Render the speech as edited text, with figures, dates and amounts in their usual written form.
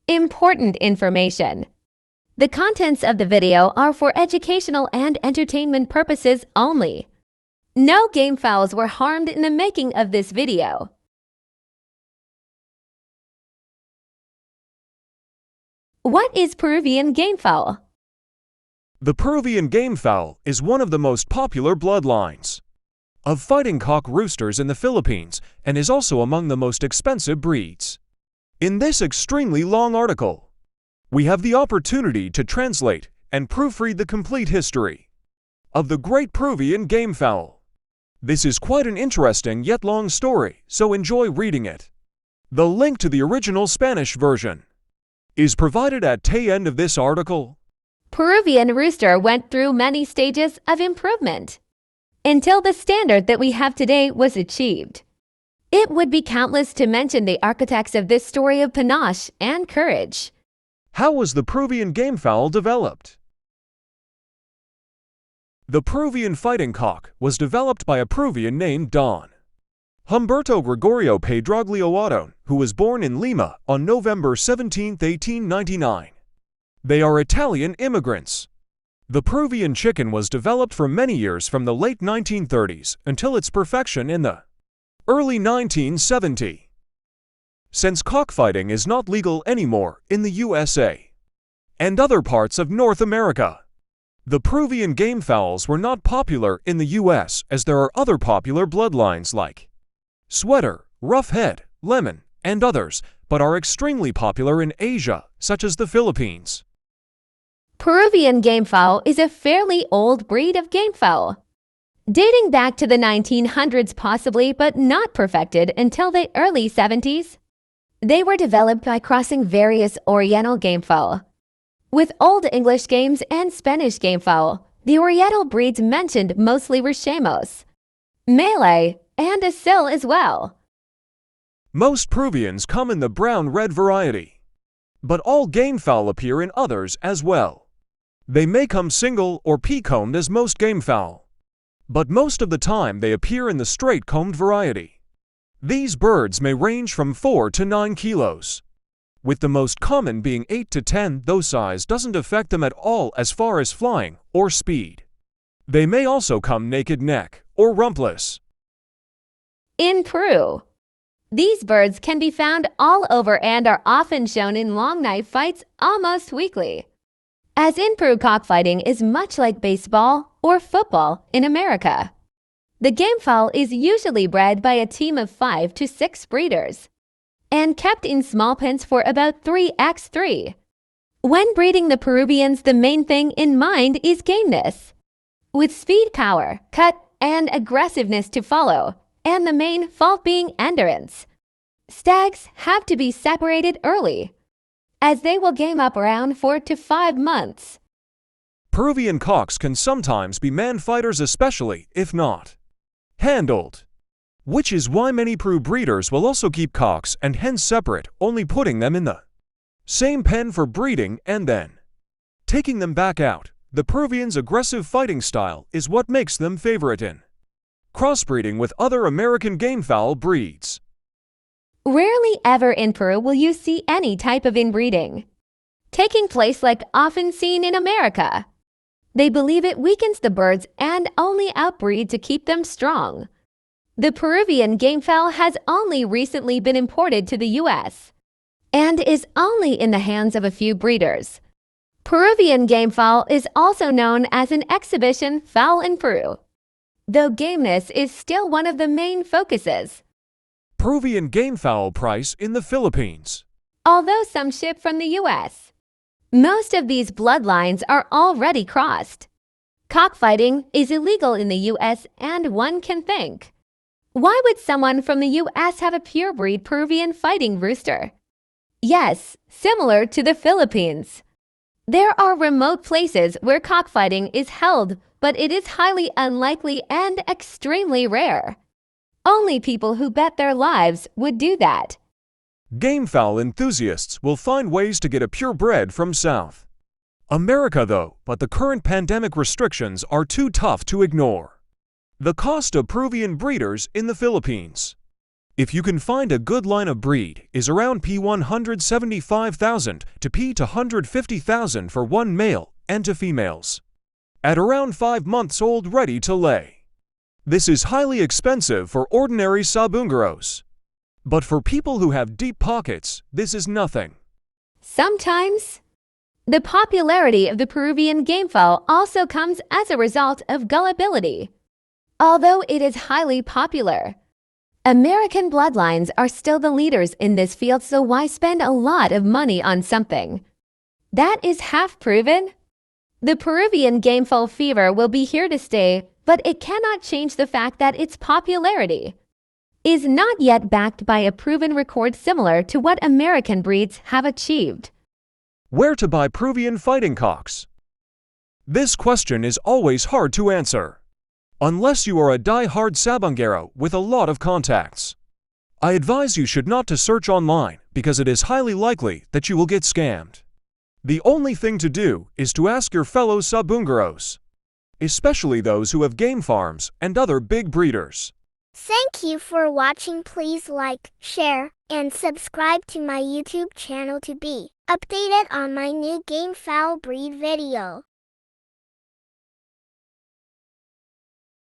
Important information. The contents of the video are for educational and entertainment purposes only. No game fowls were harmed in the making of this video. What is Peruvian gamefowl? The Peruvian gamefowl is one of the most popular bloodlines of fighting cock roosters in the Philippines and is also among the most expensive breeds. In this extremely long article, we have the opportunity to translate and proofread the complete history of the great Peruvian gamefowl. This is quite an interesting yet long story, so enjoy reading it. The link to the original Spanish version is provided at the end of this article. Peruvian rooster went through many stages of improvement until the standard that we have today was achieved. It would be countless to mention the architects of this story of panache and courage. How was the Peruvian gamefowl developed? The Peruvian fighting cock was developed by a Peruvian named Don Humberto Gregorio Pedraglio Otto, who was born in Lima on November 17, 1899. They are Italian immigrants. The Peruvian chicken was developed for many years from the late 1930s until its perfection in the early 1970s. Since cockfighting is not legal anymore in the USA and other parts of North America, the Peruvian gamefowls were not popular in the US as there are other popular bloodlines like sweater, roughhead, lemon, and others, but are extremely popular in Asia, such as the Philippines. Peruvian gamefowl is a fairly old breed of gamefowl, dating back to the 1900s possibly, but not perfected until the early 70s. They were developed by crossing various Oriental gamefowl with Old English games and Spanish gamefowl. The Oriental breeds mentioned mostly were Chamos, Malay, and Asil as well. Most Peruvians come in the brown-red variety, but all gamefowl appear in others as well. They may come single or pea-combed as most gamefowl, but most of the time they appear in the straight-combed variety. These birds may range from 4 to 9 kilos, with the most common being 8 to 10, though size doesn't affect them at all as far as flying or speed. They may also come naked neck or rumpless. In Peru, these birds can be found all over and are often shown in long knife fights almost weekly. As in Peru, cockfighting is much like baseball or football in America. The gamefowl is usually bred by a team of 5 to 6 breeders and kept in small pens for about 3x3. When breeding the Peruvians, the main thing in mind is gameness, with speed, power, cut, and aggressiveness to follow, and the main fault being endurance. Stags have to be separated early, as they will game up around 4 to 5 months. Peruvian cocks can sometimes be man-fighters, especially if not handled, which is why many Peru breeders will also keep cocks and hens separate, only putting them in the same pen for breeding and then taking them back out. The Peruvians' aggressive fighting style is what makes them favorite in crossbreeding with other American gamefowl breeds. Rarely ever in Peru will you see any type of inbreeding taking place like often seen in America. They believe it weakens the birds and only outbreed to keep them strong. The Peruvian gamefowl has only recently been imported to the US and is only in the hands of a few breeders. Peruvian gamefowl is also known as an exhibition fowl in Peru, though gameness is still one of the main focuses. Peruvian gamefowl price in the Philippines. Although some ship from the US, most of these bloodlines are already crossed. Cockfighting is illegal in the US, and one can think, why would someone from the US have a purebred Peruvian fighting rooster? Yes, similar to the Philippines. There are remote places where cockfighting is held, but it is highly unlikely and extremely rare. Only people who bet their lives would do that. Gamefowl enthusiasts will find ways to get a purebred from South America though, but the current pandemic restrictions are too tough to ignore. The cost of Peruvian breeders in the Philippines. If you can find a good line of breed, is around P175,000 to P250,000 for one male and to females. At around 5 months old ready to lay. This is highly expensive for ordinary sabungeros. But for people who have deep pockets, this is nothing. Sometimes, the popularity of the Peruvian gamefowl also comes as a result of gullibility. Although it is highly popular, American bloodlines are still the leaders in this field, so why spend a lot of money on something that is half proven? The Peruvian gamefowl fever will be here to stay, but it cannot change the fact that its popularity is not yet backed by a proven record similar to what American breeds have achieved. Where to buy Peruvian fighting cocks? This question is always hard to answer, unless you are a die-hard sabungero with a lot of contacts. I advise you should not to search online because it is highly likely that you will get scammed. The only thing to do is to ask your fellow sabungeros, especially those who have game farms and other big breeders. Thank you for watching. Please like, share, and subscribe to my YouTube channel to be updated on my new gamefowl breed video.